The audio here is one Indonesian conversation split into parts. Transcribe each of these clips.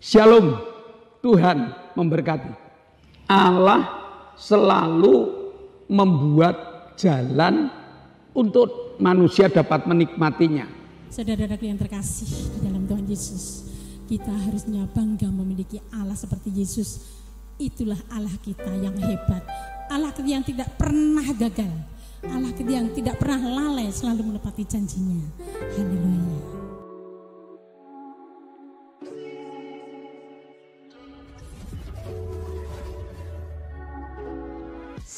Shalom, Tuhan memberkati. Allah selalu membuat jalan untuk manusia dapat menikmatinya. Saudara-saudaraku yang terkasih di dalam Tuhan Yesus, kita harusnya bangga memiliki Allah seperti Yesus. Itulah Allah kita yang hebat, Allah kita yang tidak pernah gagal, Allah kita yang tidak pernah lalai, selalu menepati janjinya. Haleluya.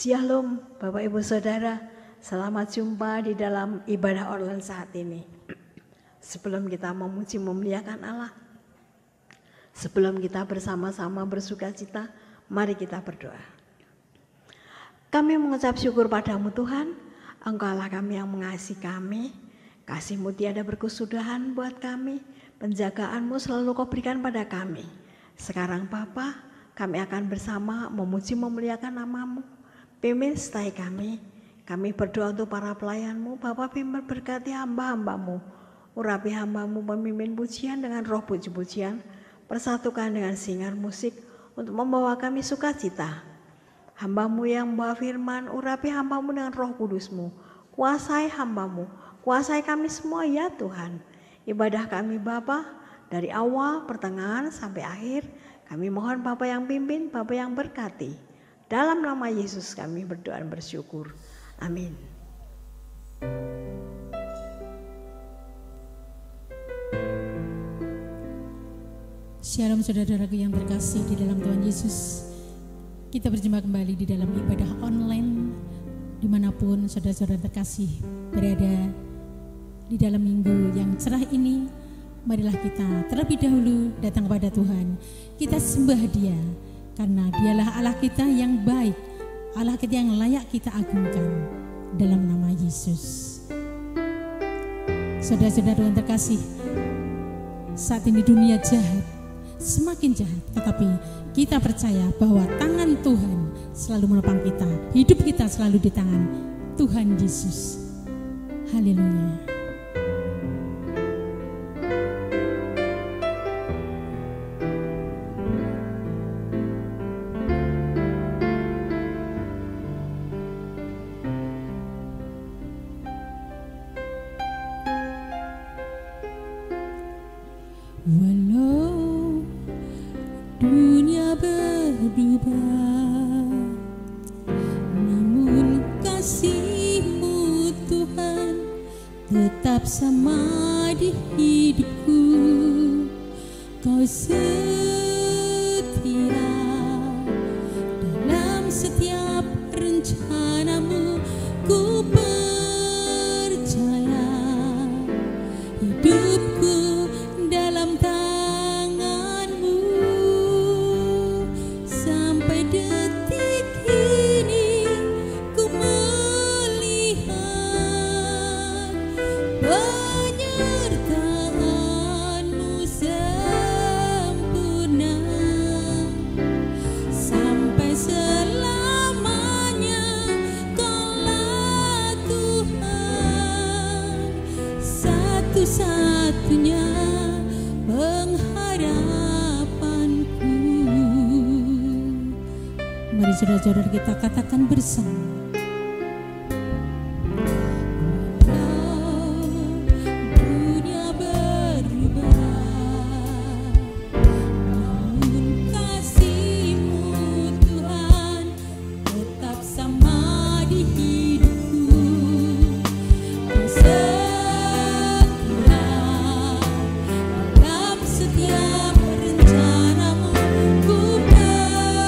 Shalom Bapak Ibu Saudara, selamat jumpa di dalam ibadah online saat ini. Sebelum kita memuji memuliakan Allah, sebelum kita bersama-sama bersukacita, mari kita berdoa. Kami mengucap syukur padamu Tuhan, Engkau Allah kami yang mengasihi kami, kasih-Mu tiada berkesudahan buat kami, penjagaan-Mu selalu Kau berikan pada kami. Sekarang Bapa, kami akan bersama memuji memuliakan nama-Mu. Pimpin sertai kami berdoa untuk para pelayan-Mu, Bapa pimpin berkati hamba-hamba-Mu, urapi hamba-Mu pemimpin pujian dengan roh puji-pujian, persatukan dengan singar musik untuk membawa kami sukacita. Hamba-Mu yang membawa firman, urapi hamba-Mu dengan roh kudus-Mu, kuasai hamba-Mu, kuasai kami semua ya Tuhan. Ibadah kami Bapa, dari awal, pertengahan sampai akhir, kami mohon Bapa yang pimpin, Bapa yang berkati. Dalam nama Yesus kami berdoa dan bersyukur. Amin. Shalom saudara-saudaraku yang terkasih di dalam Tuhan Yesus. Kita berjumpa kembali di dalam ibadah online. Dimanapun saudara-saudara terkasih berada di dalam minggu yang cerah ini, marilah kita terlebih dahulu datang kepada Tuhan. Kita sembah Dia, karena Dialah Allah kita yang baik, Allah kita yang layak kita agungkan, dalam nama Yesus. Saudara-saudara yang terkasih, saat ini dunia jahat, semakin jahat, tetapi kita percaya bahwa tangan Tuhan selalu menopang kita, hidup kita selalu di tangan Tuhan Yesus. Haleluya. Walau dunia berubah, namun kasih-Mu Tuhan tetap sama di hidupku. Kau setia dalam setiap rencana-Mu. Ku percaya hidupku dalam tangan-Mu. Sampai detik ini ku melihat penyertaan-Mu sempurna. Sampai selamanya Kaulah Tuhan, satu-satunya pengharapanku. Mari saudara-saudara kita katakan bersama. Dunia berubah, namun kasih-Mu Tuhan tetap sama di hidupku. Kau setia dalam setiap rencana-Mu. Ku percaya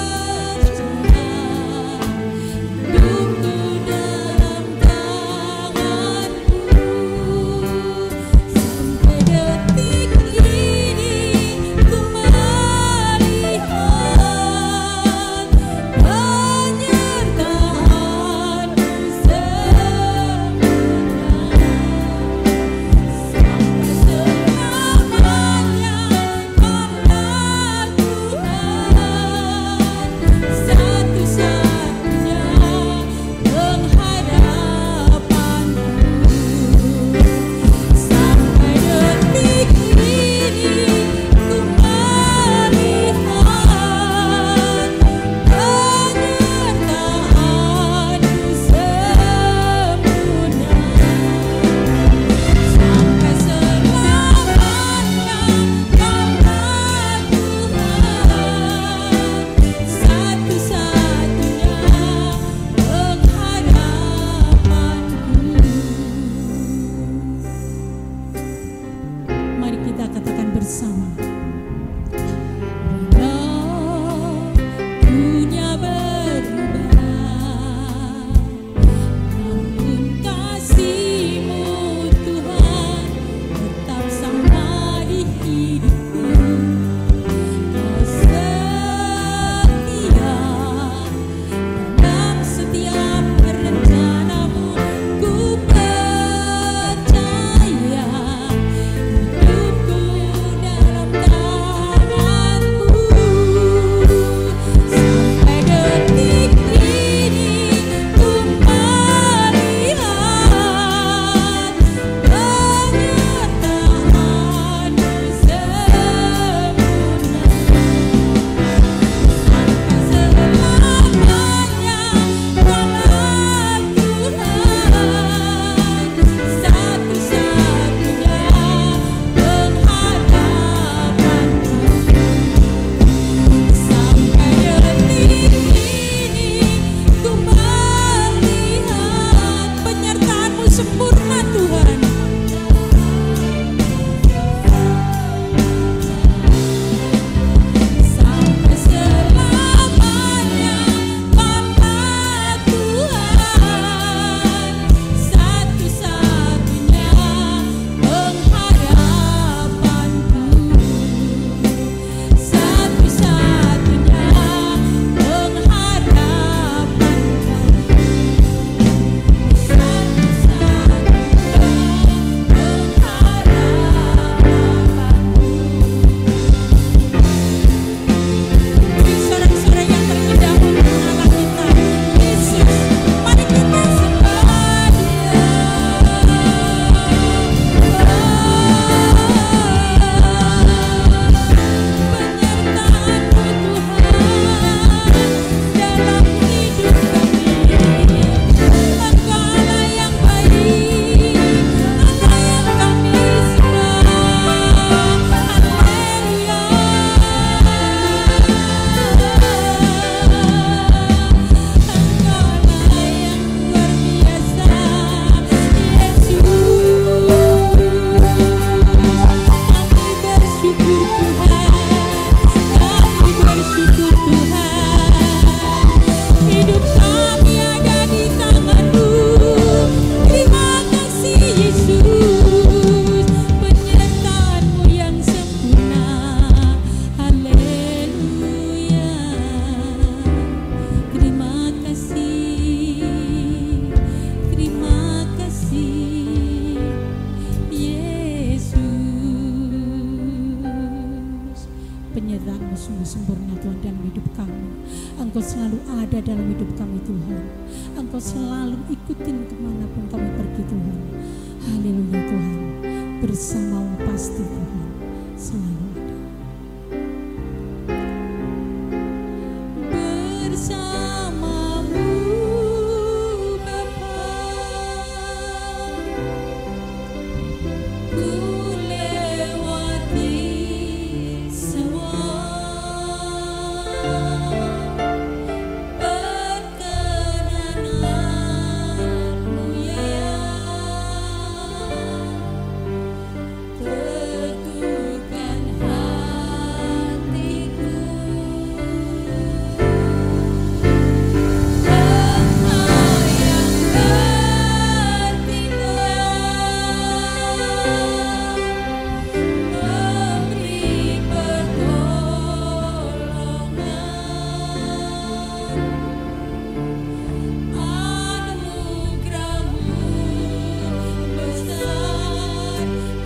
Engkau selalu ikutin kemanapun kami pergi Tuhan. Haleluya Tuhan, bersamamu pasti Tuhan selalu ada. Bersamamu Bapa, ku lewati semua perkenananmu ya, teguhkan hatiku. Engkau yang bertindak, memberi pertolongan, anugerah-Mu besar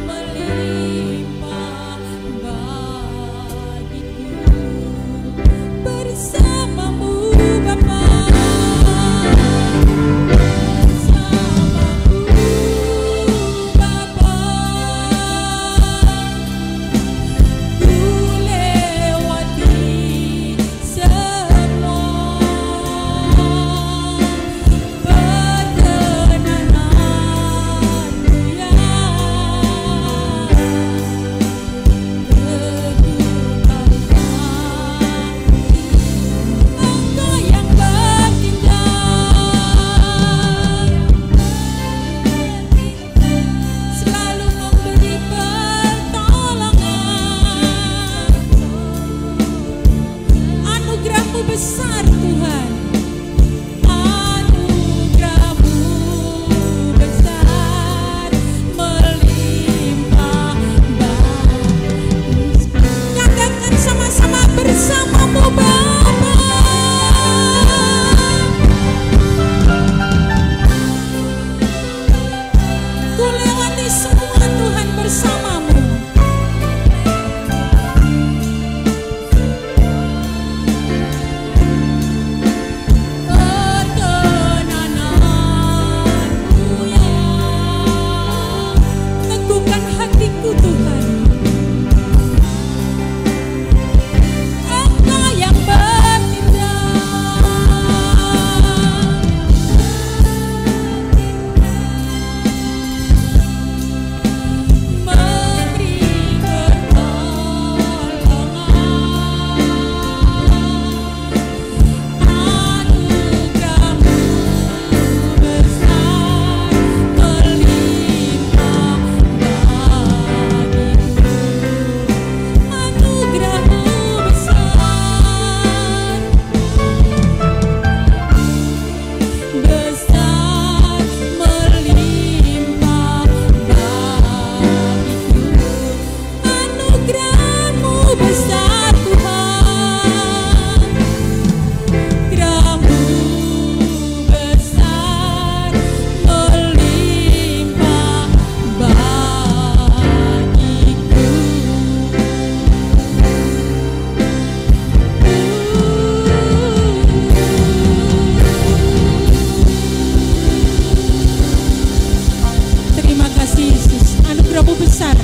melimpah bagiku. Bersamamu Bapa, bersamamu Bapa, ku lewati semua perkenananmu ya, teguhkan hati. Engkau yang bertindak, selalu memberi pertolongan, anugerah-Mu besar Tuhan, anugerah-Mu besar melimpah bagiku. Nyatakan sama-sama, bersamamu Bapa, ku lewati semua Tuhan bersamamu. Perkenananmu ya, teguhkan hatiku Tuhan. Engkau yang bertindak, memberi pertolongan, anugerah-Mu besar melimpah bagiku. Anugerah-Mu besar melimpah bagiku. Anugerah-Mu besar Tuhan, anugerah-Mu besar melimpah bagiku. Terima kasih Yesus, anugerah-Mu besar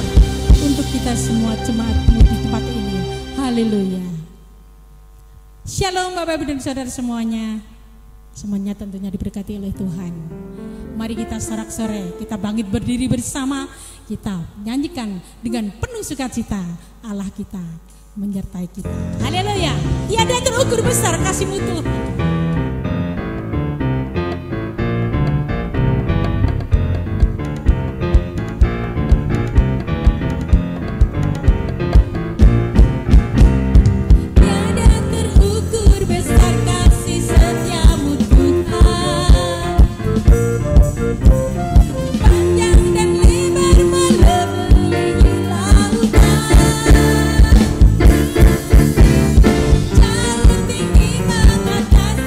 untuk kita semua jemaat-Mu di tempat ini. Haleluya. Shalom Bapak Ibu dan Saudara semuanya. Semuanya tentunya diberkati oleh Tuhan. Mari kita sorak-sorai, kita bangkit berdiri bersama, kita nyanyikan dengan penuh sukacita. Allah kita menyertai kita. Haleluya. Tiada terukur besar kasih-Mu Tuhan. Tiada terukur besar kasih setia-Mu Tuhan, panjang dan lebar melebihi lautan, jauh tinggi mengatas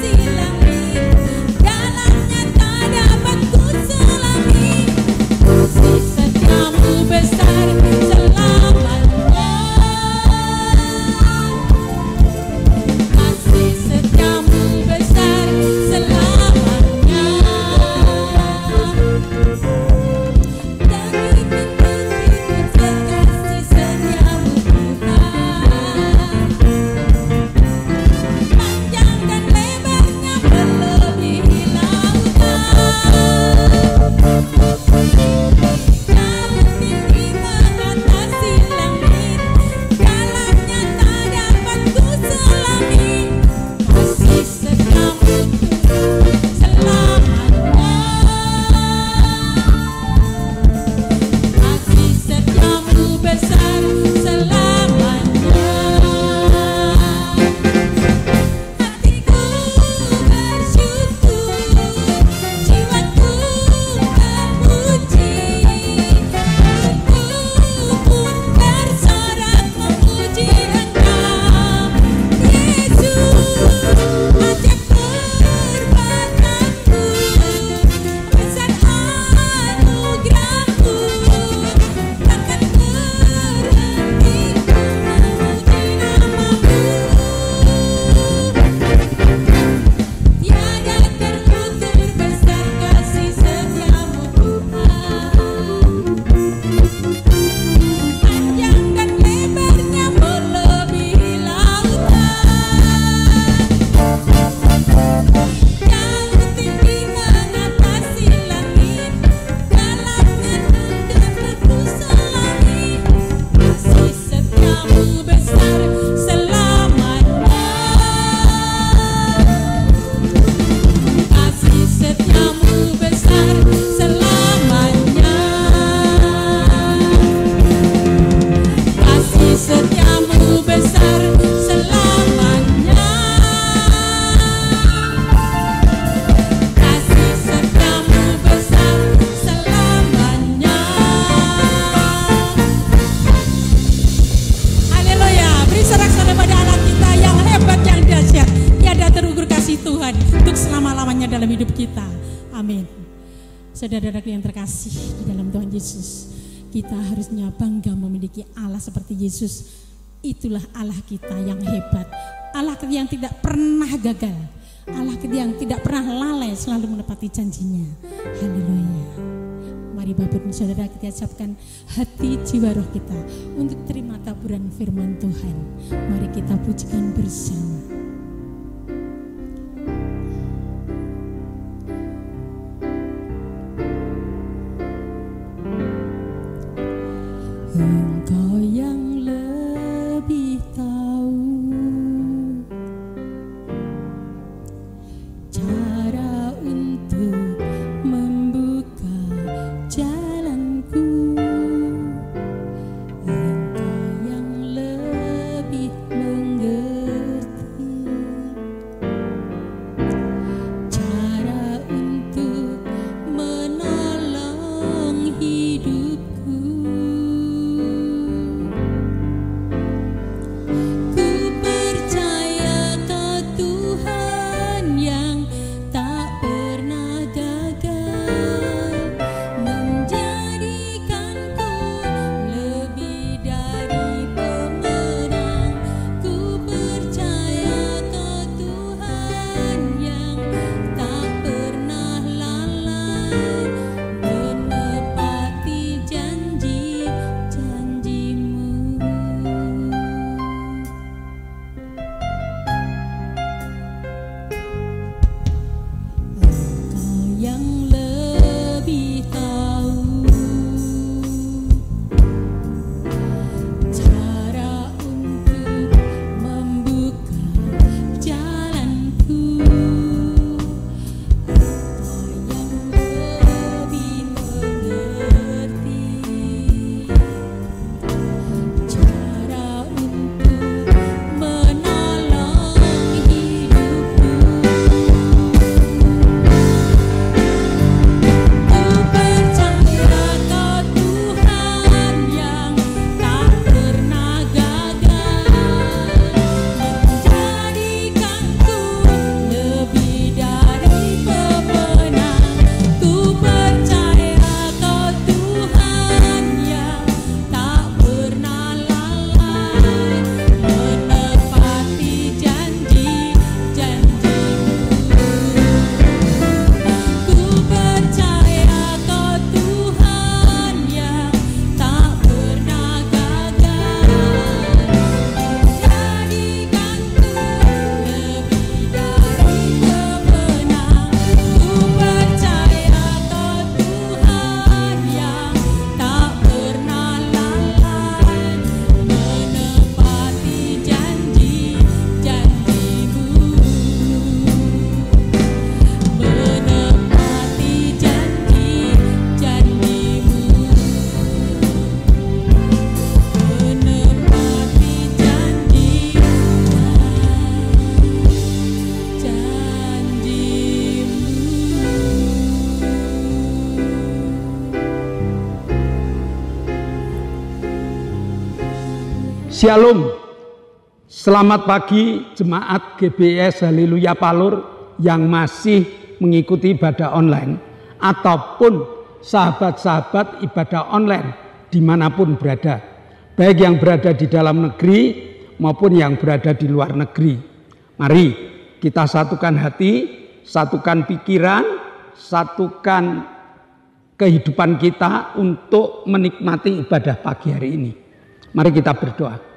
kita. Amin. Saudara-saudaraku yang terkasih di dalam Tuhan Yesus, kita harusnya bangga memiliki Allah seperti Yesus. Itulah Allah kita yang hebat, Allah yang tidak pernah gagal, Allah yang tidak pernah lalai, selalu menepati janjinya. Haleluya. Mari Bapak dan Saudara, kita siapkan hati jiwa roh kita untuk terima taburan firman Tuhan. Mari kita pujikan bersama. Engkau yang lebih tahu cara untuk membuka jalanku. Engkau yang lebih mengerti cara untuk menolong hidupku. Shalom, selamat pagi jemaat GBS Haleluya Palur yang masih mengikuti ibadah online ataupun sahabat-sahabat ibadah online dimanapun berada, baik yang berada di dalam negeri maupun yang berada di luar negeri. Mari kita satukan hati, satukan pikiran, satukan kehidupan kita untuk menikmati ibadah pagi hari ini. Mari kita berdoa.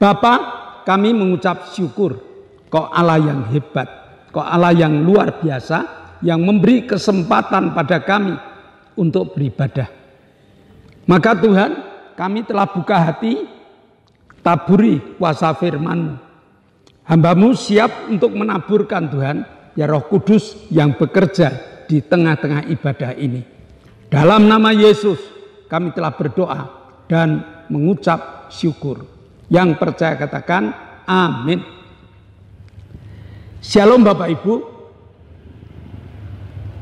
Bapa, kami mengucap syukur, Kau Allah yang hebat, Kau Allah yang luar biasa, yang memberi kesempatan pada kami untuk beribadah. Maka Tuhan, kami telah buka hati, taburi kuasa firman-Mu. Hamba-Mu siap untuk menaburkan Tuhan, ya Roh Kudus yang bekerja di tengah-tengah ibadah ini. Dalam nama Yesus, kami telah berdoa dan mengucap syukur. Yang percaya katakan amin. Shalom Bapak Ibu.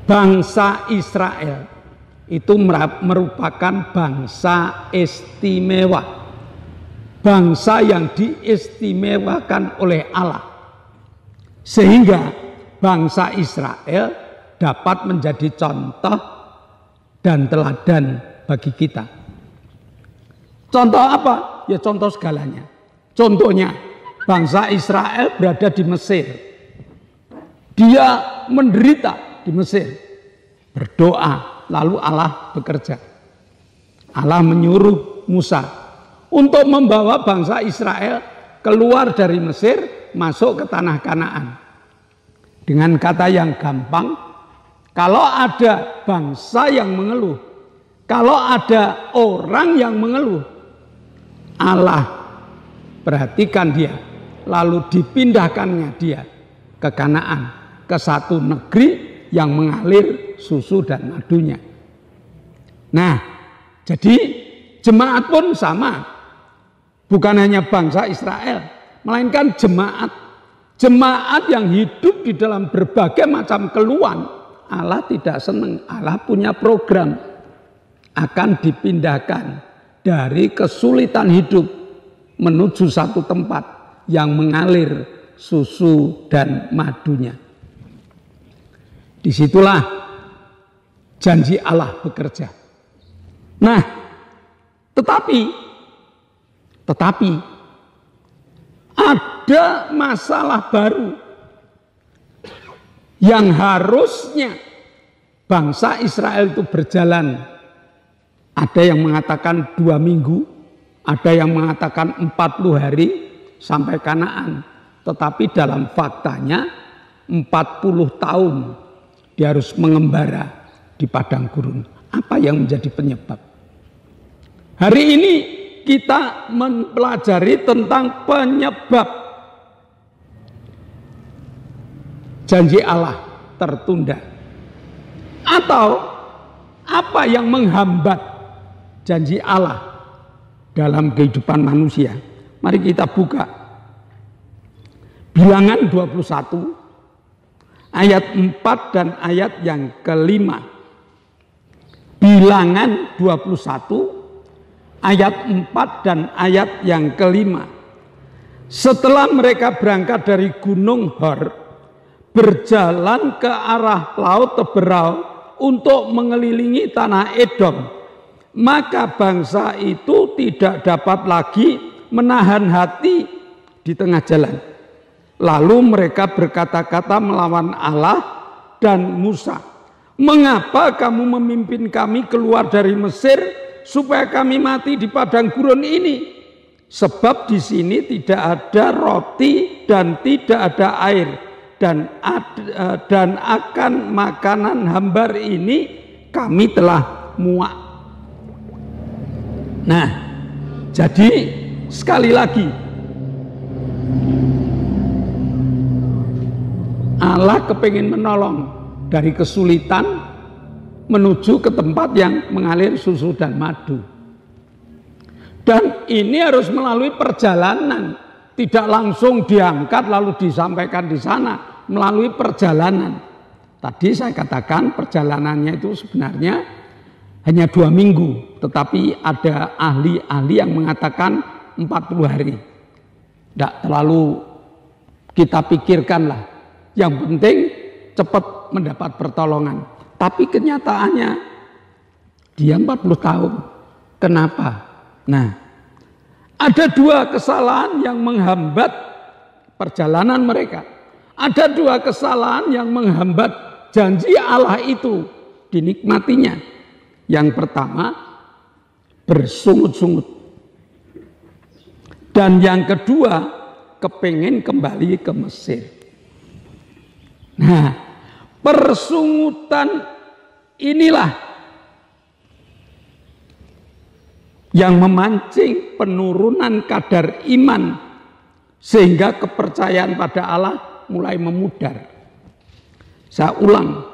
Bangsa Israel itu merupakan bangsa istimewa. Bangsa yang diistimewakan oleh Allah. Sehingga bangsa Israel dapat menjadi contoh dan teladan bagi kita. Contoh apa? Ya contoh segalanya. Contohnya, bangsa Israel berada di Mesir. Dia menderita di Mesir. Berdoa, lalu Allah bekerja. Allah menyuruh Musa untuk membawa bangsa Israel keluar dari Mesir, masuk ke tanah Kanaan. Dengan kata yang gampang, kalau ada bangsa yang mengeluh, kalau ada orang yang mengeluh, Allah perhatikan dia, lalu dipindahkannya dia ke Kanaan, ke satu negeri yang mengalir susu dan madunya. Nah, jadi jemaat pun sama, bukan hanya bangsa Israel, melainkan jemaat yang hidup di dalam berbagai macam keluhan. Allah tidak senang, Allah punya program, akan dipindahkan dari kesulitan hidup menuju satu tempat yang mengalir susu dan madunya. Disitulah janji Allah bekerja. Nah, tetapi ada masalah baru yang harusnya bangsa Israel itu berjalan. Ada yang mengatakan 2 minggu, ada yang mengatakan 40 hari sampai Kanaan. Tetapi dalam faktanya 40 tahun dia harus mengembara di padang gurun. Apa yang menjadi penyebab? Hari ini kita mempelajari tentang penyebab janji Allah tertunda. Atau apa yang menghambat janji Allah dalam kehidupan manusia. Mari kita buka Bilangan 21 ayat 4 dan ayat yang kelima. Bilangan 21 ayat 4 dan ayat yang kelima. Setelah mereka berangkat dari Gunung Hor, berjalan ke arah Laut Teberau untuk mengelilingi tanah Edom, maka bangsa itu tidak dapat lagi menahan hati di tengah jalan. Lalu mereka berkata-kata melawan Allah dan Musa, "Mengapa kamu memimpin kami keluar dari Mesir supaya kami mati di padang gurun ini? Sebab di sini tidak ada roti dan tidak ada air, dan akan makanan hambar ini kami telah muak." Nah, jadi sekali lagi Allah kepingin menolong dari kesulitan menuju ke tempat yang mengalir susu dan madu. Dan ini harus melalui perjalanan, tidak langsung diangkat lalu disampaikan di sana, melalui perjalanan. Tadi saya katakan perjalanannya itu sebenarnya hanya 2 minggu, tetapi ada ahli-ahli yang mengatakan 40 hari. Tidak terlalu kita pikirkanlah. Yang penting cepat mendapat pertolongan. Tapi kenyataannya dia 40 tahun. Kenapa? Nah, ada 2 kesalahan yang menghambat perjalanan mereka. Ada 2 kesalahan yang menghambat janji Allah itu dinikmatinya. Yang pertama, bersungut-sungut. Dan yang kedua, kepingin kembali ke Mesir. Nah, persungutan inilah yang memancing penurunan kadar iman sehingga kepercayaan pada Allah mulai memudar. Saya ulang,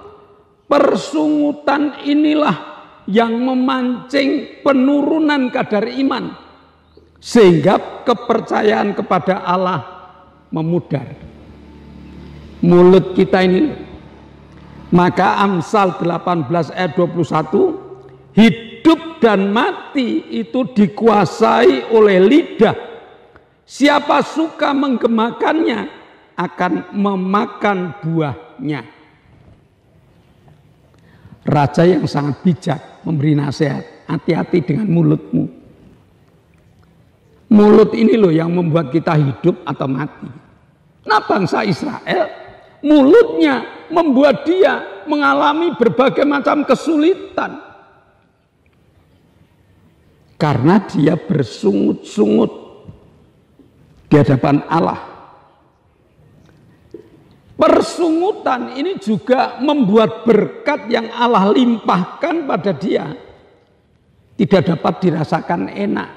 persungutan inilah yang memancing penurunan kadar iman sehingga kepercayaan kepada Allah memudar. Mulut kita ini, maka Amsal 18 ayat 21, hidup dan mati itu dikuasai oleh lidah. Siapa suka menggemakannya akan memakan buahnya. Raja yang sangat bijak memberi nasihat, hati-hati dengan mulutmu. Mulut ini loh yang membuat kita hidup atau mati. Nah, bangsa Israel, mulutnya membuat dia mengalami berbagai macam kesulitan. Karena dia bersungut-sungut di hadapan Allah. Persungutan ini juga membuat berkat yang Allah limpahkan pada dia tidak dapat dirasakan enak,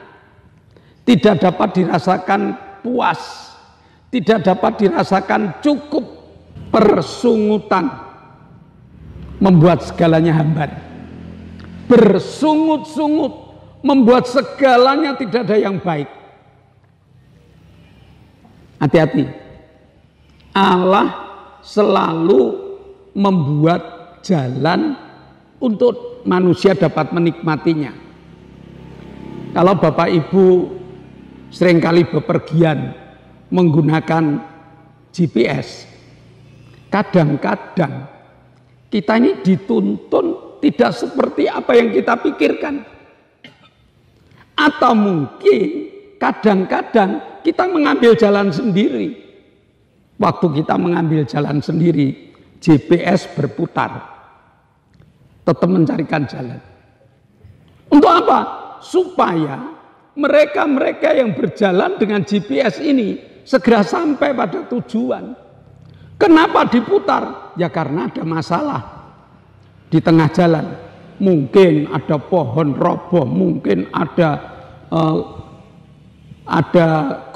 tidak dapat dirasakan puas, tidak dapat dirasakan cukup. Persungutan membuat segalanya hambar. Bersungut-sungut membuat segalanya tidak ada yang baik. Hati-hati. Allah selalu membuat jalan untuk manusia dapat menikmatinya. Kalau Bapak Ibu seringkali bepergian menggunakan GPS, kadang-kadang kita ini dituntun tidak seperti apa yang kita pikirkan. Atau mungkin kadang-kadang kita mengambil jalan sendiri. Waktu kita mengambil jalan sendiri, GPS berputar, tetap mencarikan jalan. Untuk apa? Supaya mereka-mereka yang berjalan dengan GPS ini segera sampai pada tujuan. Kenapa diputar? Ya karena ada masalah di tengah jalan. Mungkin ada pohon roboh, mungkin ada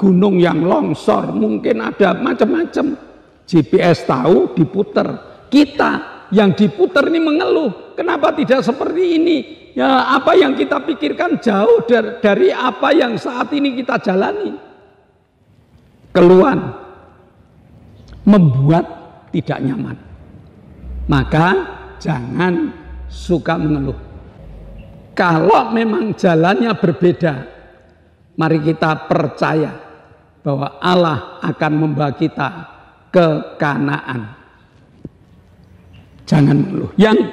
gunung yang longsor, mungkin ada macam-macam. GPS tahu diputer. Kita yang diputer ini mengeluh, kenapa tidak seperti ini? Ya, apa yang kita pikirkan jauh dari apa yang saat ini kita jalani. Keluhan membuat tidak nyaman. Maka jangan suka mengeluh. Kalau memang jalannya berbeda, mari kita percaya bahwa Allah akan membawa kita ke Kanaan. Jangan mengeluh. Yang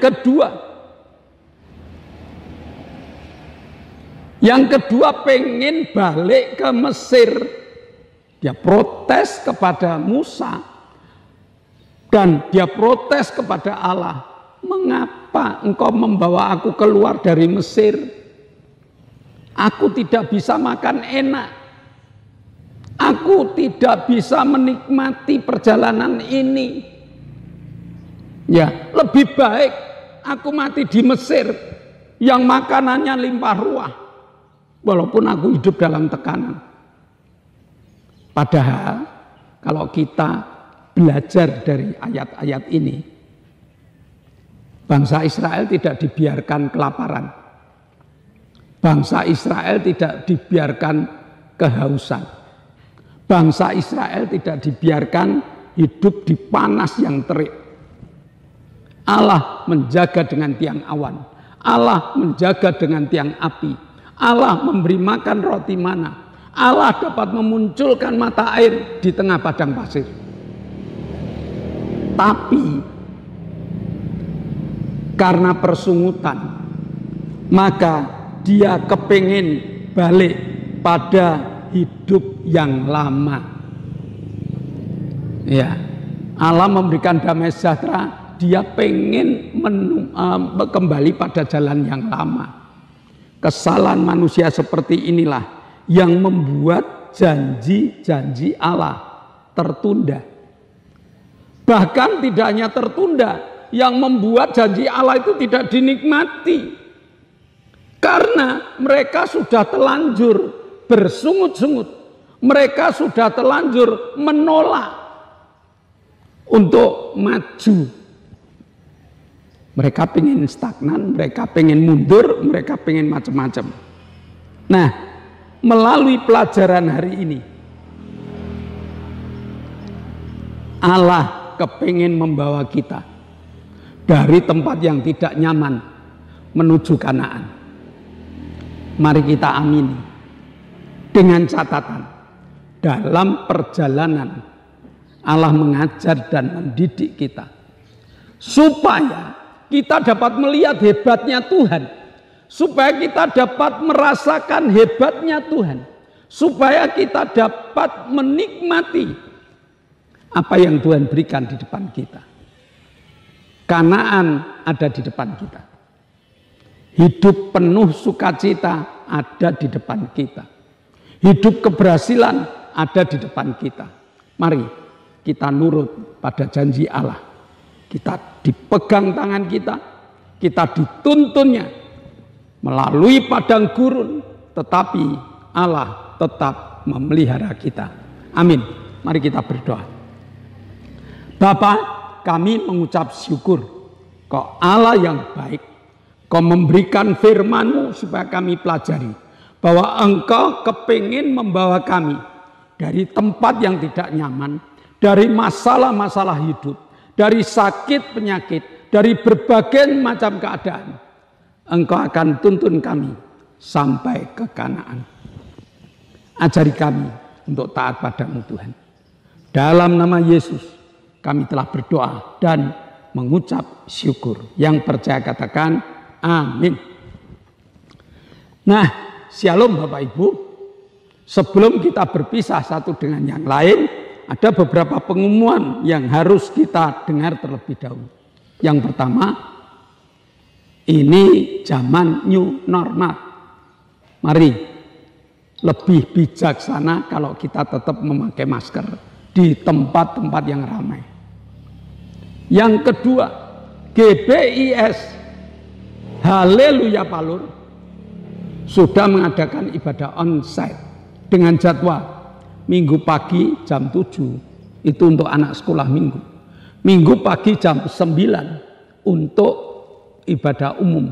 kedua pengen balik ke Mesir. Dia protes kepada Musa dan dia protes kepada Allah. Mengapa engkau membawa aku keluar dari Mesir? Aku tidak bisa makan enak. Aku tidak bisa menikmati perjalanan ini. Ya, lebih baik aku mati di Mesir yang makanannya limpah ruah. Walaupun aku hidup dalam tekanan. Padahal kalau kita belajar dari ayat-ayat ini, bangsa Israel tidak dibiarkan kelaparan. Bangsa Israel tidak dibiarkan kehausan. Bangsa Israel tidak dibiarkan hidup di panas yang terik. Allah menjaga dengan tiang awan. Allah menjaga dengan tiang api. Allah memberi makan roti mana. Allah dapat memunculkan mata air di tengah padang pasir. Tapi karena persungutan, maka dia kepingin balik pada hidup yang lama. Ya, Allah memberikan damai sejahtera, dia pengen kembali pada jalan yang lama. Kesalahan manusia seperti inilah yang membuat janji-janji Allah tertunda. Bahkan tidak hanya tertunda, yang membuat janji Allah itu tidak dinikmati. Karena mereka sudah telanjur bersungut-sungut. Mereka sudah telanjur menolak untuk maju. Mereka pengen stagnan, mereka pengen mundur, mereka pengen macam-macam. Nah, melalui pelajaran hari ini, Allah kepingin membawa kita dari tempat yang tidak nyaman menuju Kanaan. Mari kita amini dengan catatan, dalam perjalanan Allah mengajar dan mendidik kita supaya kita dapat melihat hebatnya Tuhan, supaya kita dapat merasakan hebatnya Tuhan, supaya kita dapat menikmati apa yang Tuhan berikan di depan kita. Kanaan ada di depan kita. Hidup penuh sukacita ada di depan kita. Hidup keberhasilan ada di depan kita. Mari kita nurut pada janji Allah. Kita dipegang tangan kita dituntunnya melalui padang gurun, tetapi Allah tetap memelihara kita. Amin. Mari kita berdoa. Bapa, kami mengucap syukur, Kau Allah yang baik. Kau memberikan firman-Mu supaya kami pelajari bahwa Engkau kepingin membawa kami dari tempat yang tidak nyaman, dari masalah-masalah hidup, dari sakit penyakit, dari berbagai macam keadaan. Engkau akan tuntun kami sampai ke Kanaan. Ajari kami untuk taat padamu Tuhan. Dalam nama Yesus kami telah berdoa dan mengucap syukur. Yang percaya katakan amin. Nah, shalom Bapak Ibu. Sebelum kita berpisah satu dengan yang lain, ada beberapa pengumuman yang harus kita dengar terlebih dahulu. Yang pertama, ini zaman new normal. Mari lebih bijaksana kalau kita tetap memakai masker di tempat-tempat yang ramai. Yang kedua, GBIS Haleluya Palur sudah mengadakan ibadah onsite dengan jadwal Minggu pagi jam 7 itu untuk anak sekolah minggu. Minggu pagi jam 9 untuk ibadah umum.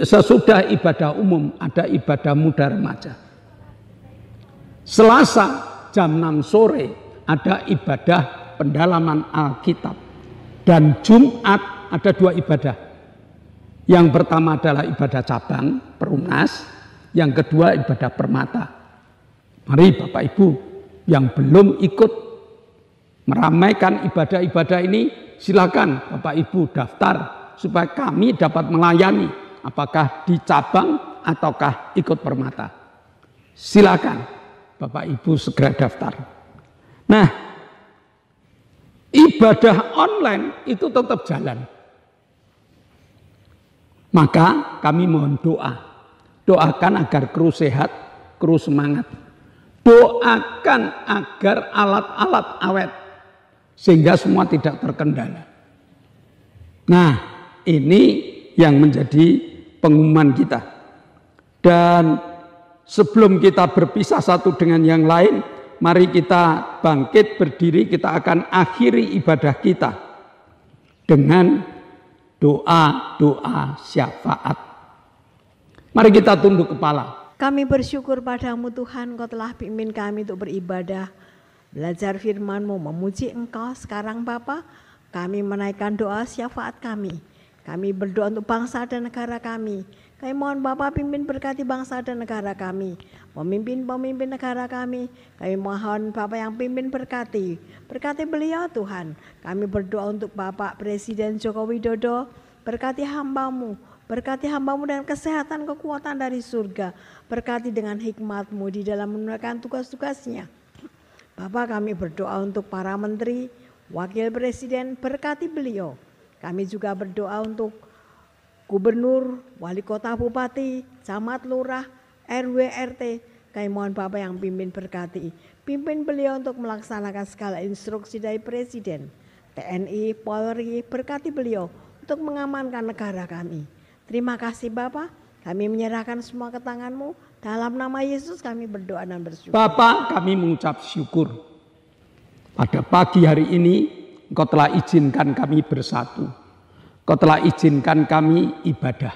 Sesudah ibadah umum ada ibadah muda remaja. Selasa jam 6 sore ada ibadah pendalaman Alkitab. Dan Jumat ada 2 ibadah. Yang pertama adalah ibadah cabang, Perumnas. Yang kedua ibadah permata. Mari Bapak Ibu yang belum ikut meramaikan ibadah-ibadah ini, silakan Bapak Ibu daftar supaya kami dapat melayani apakah di cabang ataukah ikut permata. Silakan Bapak Ibu segera daftar. Nah, ibadah online itu tetap jalan. Maka kami mohon doa. Doakan agar kru sehat, kru semangat. Doakan agar alat-alat awet sehingga semua tidak terkendala. Nah, ini yang menjadi pengumuman kita. Dan sebelum kita berpisah satu dengan yang lain, mari kita bangkit berdiri, kita akan akhiri ibadah kita dengan doa-doa syafaat. Mari kita tunduk kepala. Kami bersyukur padamu Tuhan, Kau telah pimpin kami untuk beribadah, belajar firman-Mu, memuji Engkau. Sekarang Bapa, kami menaikkan doa syafaat kami. Kami berdoa untuk bangsa dan negara kami. Kami mohon Bapa pimpin berkati bangsa dan negara kami. Pemimpin-pemimpin negara kami. Kami mohon Bapa yang pimpin berkati. Berkati beliau Tuhan. Kami berdoa untuk Bapak Presiden Joko Widodo. Berkati hamba-Mu. Berkati hamba-Mu dengan kesehatan, kekuatan dari surga. Berkati dengan hikmat-Mu di dalam menunaikan tugas-tugasnya. Bapak, kami berdoa untuk para menteri, wakil presiden, berkati beliau. Kami juga berdoa untuk gubernur, wali kota, bupati, camat, lurah, RW, RT. Kami mohon Bapak yang pimpin berkati. Pimpin beliau untuk melaksanakan segala instruksi dari presiden, TNI, Polri, berkati beliau untuk mengamankan negara kami. Terima kasih Bapak, kami menyerahkan semua ke tangan-Mu. Dalam nama Yesus kami berdoa dan bersyukur. Bapak, kami mengucap syukur. Pada pagi hari ini Engkau telah izinkan kami bersatu. Engkau telah izinkan kami ibadah.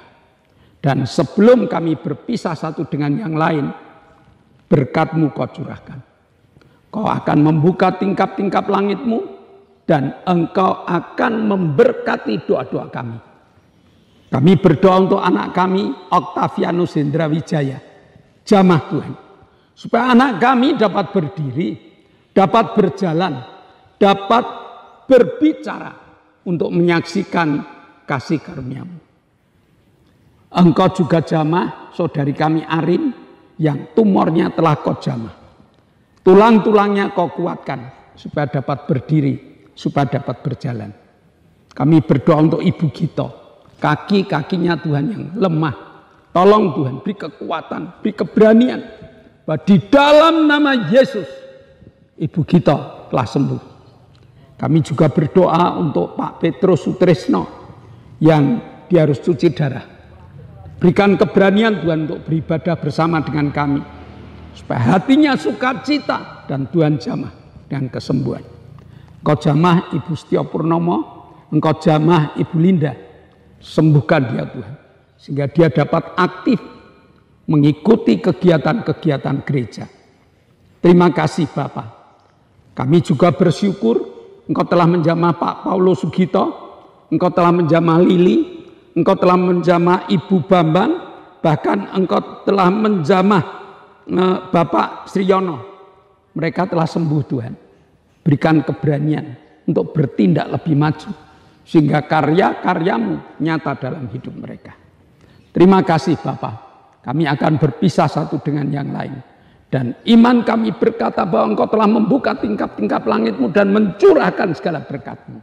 Dan sebelum kami berpisah satu dengan yang lain, berkat-Mu Kau curahkan. Kau akan membuka tingkap-tingkap langit-Mu dan Engkau akan memberkati doa-doa kami. Kami berdoa untuk anak kami, Octavianus Hendra Wijaya, jamah Tuhan. Supaya anak kami dapat berdiri, dapat berjalan, dapat berbicara untuk menyaksikan kasih karuniamu. Engkau juga jamah saudari kami Arin yang tumornya telah kau jamah. Tulang-tulangnya kau kuatkan supaya dapat berdiri, supaya dapat berjalan. Kami berdoa untuk Ibu Gito, kaki-kakinya Tuhan yang lemah. Tolong Tuhan beri kekuatan, beri keberanian. Bahwa di dalam nama Yesus, Ibu Gito telah sembuh. Kami juga berdoa untuk Pak Petrus Sutrisno yang dia harus cuci darah. Berikan keberanian Tuhan untuk beribadah bersama dengan kami. Supaya hatinya sukacita dan Tuhan jamah dengan kesembuhan. Engkau jamah Ibu Setio Purnomo, Engkau jamah Ibu Linda. Sembuhkan dia Tuhan. Sehingga dia dapat aktif mengikuti kegiatan-kegiatan gereja. Terima kasih Bapak. Kami juga bersyukur Engkau telah menjamah Pak Paulo Sugito, Engkau telah menjamah Lili, Engkau telah menjamah Ibu Bambang, bahkan Engkau telah menjamah Bapak Sriyono. Mereka telah sembuh Tuhan. Berikan keberanian untuk bertindak lebih maju, sehingga karya-karyamu nyata dalam hidup mereka. Terima kasih Bapak. Kami akan berpisah satu dengan yang lain. Dan iman kami berkata bahwa Engkau telah membuka tingkap-tingkap langitmu dan mencurahkan segala berkat-Mu.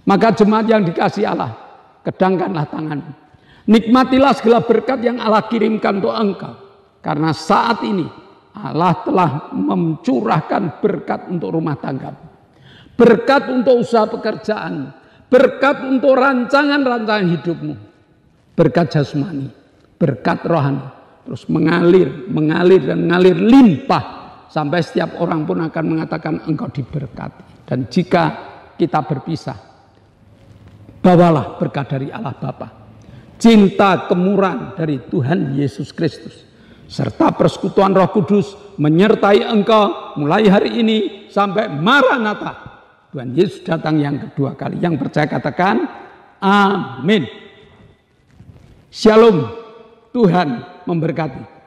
Maka jemaat yang dikasihi Allah, kedangkanlah tanganmu. Nikmatilah segala berkat yang Allah kirimkan untuk engkau. Karena saat ini Allah telah mencurahkan berkat untuk rumah tanggamu. Berkat untuk usaha pekerjaan. Berkat untuk rancangan-rancangan hidupmu. Berkat jasmani, berkat rohani. Terus mengalir dan mengalir limpah. Sampai setiap orang pun akan mengatakan engkau diberkati. Dan jika kita berpisah, bawalah berkat dari Allah Bapa, cinta kemurahan dari Tuhan Yesus Kristus, serta persekutuan Roh Kudus menyertai engkau mulai hari ini sampai Maranatha. Tuhan Yesus datang yang kedua kali. Yang percaya katakan amin. Shalom. Tuhan memberkati.